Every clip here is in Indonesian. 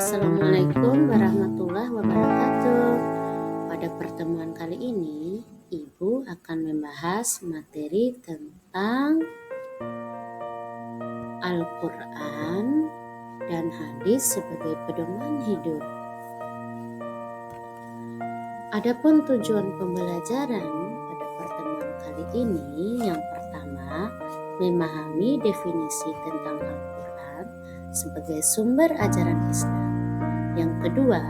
Assalamualaikum warahmatullahi wabarakatuh. Pada pertemuan kali ini, Ibu akan membahas materi tentang Al-Quran dan hadis sebagai pedoman hidup. Adapun tujuan pembelajaran pada pertemuan kali ini, yang pertama, memahami definisi tentang Al-Quran sebagai sumber ajaran Islam. Yang kedua,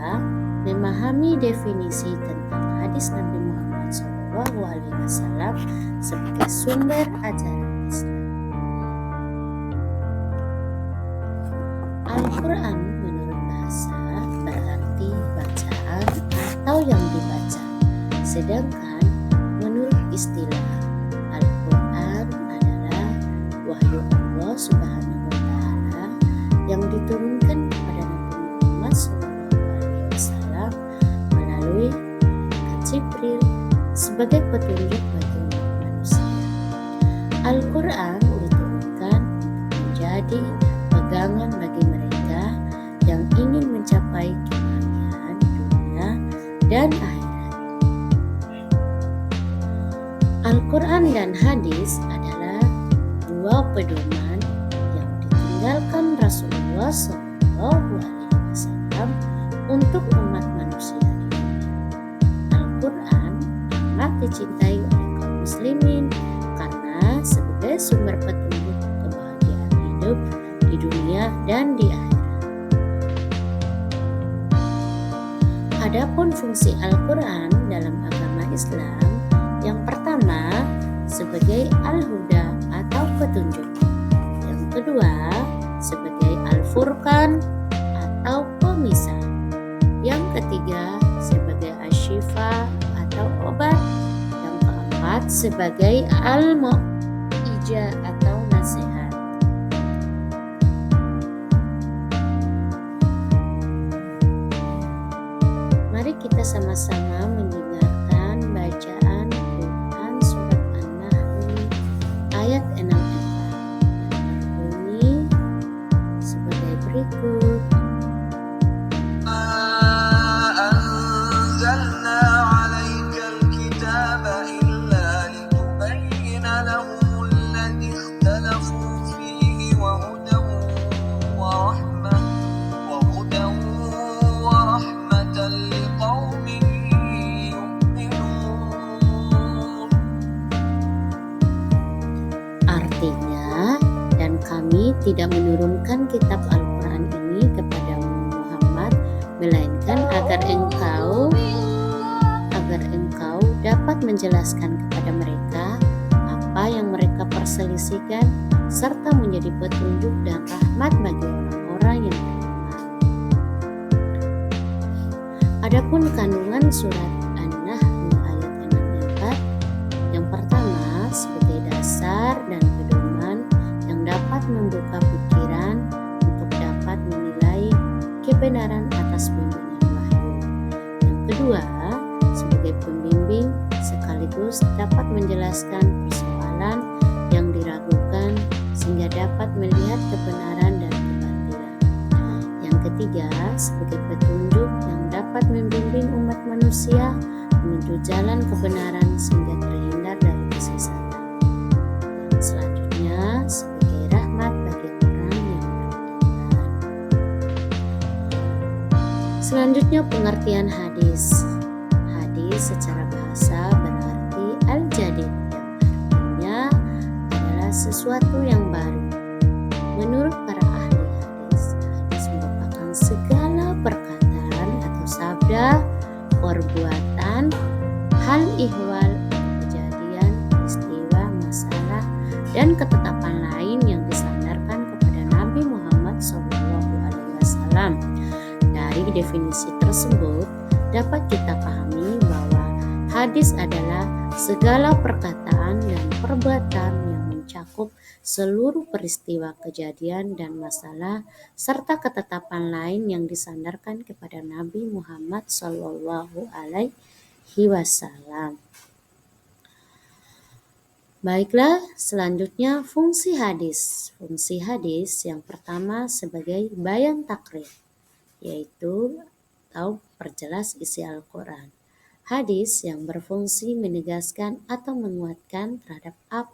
memahami definisi tentang hadis Nabi Muhammad SAW sebagai sumber ajaran Islam. Al-Quran menurut bahasa berarti bacaan atau yang dibaca, sedangkan menurut istilah Al-Quran adalah wahyu Allah Subhanahu wa Ta'ala yang diturunkan kepada Nabi Muhammad SAW melalui malaikat Jibril sebagai petunjuk bagi umat manusia. Al-Quran diturunkan untuk menjadi pegangan bagi mereka yang ingin mencapai kebahagiaan dunia dan akhirat. Al-Quran dan hadis adalah dua pedoman yang ditinggalkan Rasulullah SAW untuk umat manusia di dunia. Al-Quran amat dicintai oleh kaum muslimin karena sebagai sumber petunjuk kebahagiaan hidup di dunia dan di akhirat. Adapun fungsi Al-Quran dalam agama Islam, yang pertama sebagai Al-Huda atau petunjuk, yang kedua sebagai Al-Furqan atau pemisah, yang ketiga sebagai Asy-Syifa atau obat, yang keempat sebagai Al-Mau'izah atau nasihat. Mari kita sama-sama mendengarkan bacaan Quran surat An-Nahl ayat 64 yang berbunyi sebagai berikut. أنزلنا عليك الكتاب إلا لتبين لهم الذي اختلفوا فيه وهدى ورحمة لقوم يؤمنون. Artinya, dan kami tidak menurunkan kitab Al-Quran ini kepada Muhammad, melainkan agar engkau dapat menjelaskan kepada mereka apa yang mereka perselisihkan, serta menjadi petunjuk dan rahmat bagi orang-orang yang beriman. Adapun kandungan surat An-Nahl ayat 64, yang pertama sebagai dasar dan pedoman yang dapat membuka pikiran untuk dapat menilai kebenaran atas bimbingan wahyu. Yang kedua, sebagai pembimbing sekaligus dapat menjelaskan persoalan yang diragukan sehingga dapat melihat kebenaran dan kebatilan. Yang ketiga, sebagai petunjuk yang dapat membimbing umat manusia menuju jalan kebenaran sehingga terhindar dari kesesatan. Yang selanjutnya, sebagai rahmat bagi orang yang beriman. Selanjutnya, pengertian hadis. Hadis secara bahasa berarti al-jadid, yang artinya adalah sesuatu yang baru. Menurut para ahli hadis, hadis merupakan segala perkataan atau sabda, perbuatan, hal ihwal, kejadian, peristiwa, masalah, dan ketetapan lain yang disandarkan kepada Nabi Muhammad SAW. Dari definisi tersebut, dapat kita pahami bahwa hadis adalah segala perkataan dan perbuatan yang mencakup seluruh peristiwa, kejadian, dan masalah, serta ketetapan lain yang disandarkan kepada Nabi Muhammad SAW. Baiklah, selanjutnya fungsi hadis. Fungsi hadis yang pertama sebagai bayan takrif. yaitu atau perjelas isi Al-Quran. Hadis yang berfungsi menegaskan atau menguatkan terhadap apa